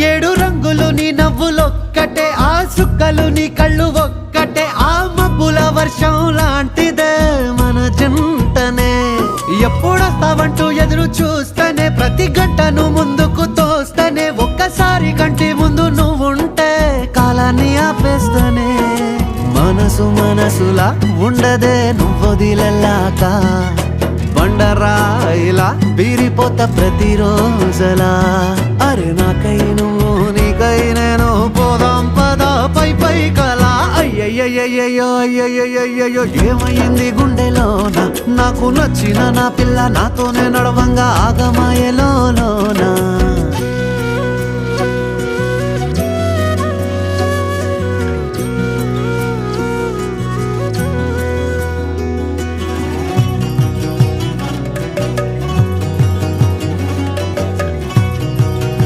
ఏడు రంగులు నీ నవ్వులొక్కటే, ఆ సుక్కలు నీ కళ్ళు ఒక్కటే, ఆ మబ్బుల వర్షం లాంటిదే మన జంటనే. ఎప్పుడొస్తావంటూ ఎదురు చూస్తేనే, ప్రతి గంటను ముందుకు తోస్తేనే, ఒక్కసారి కంటి ముందు నువ్వుంటే కాలాన్ని ఆపేస్తేనే. మనసు మనసులా ఉండదే నువ్వొదిలెళ్ళాక, బండరాయిలా బీరిపోత ప్రతిరోజలా. అరే నాకై నువ్వు నీకై నేను, పోదాం పదా పై పై కలా. అయ్యయ్యయ్యయ్యో అయ్యయ్యయ్యో ఏమైంది గుండెలోన, నాకు నచ్చిన నా పిల్ల నాతోనే నడవంగా ఆగమాయలోనా.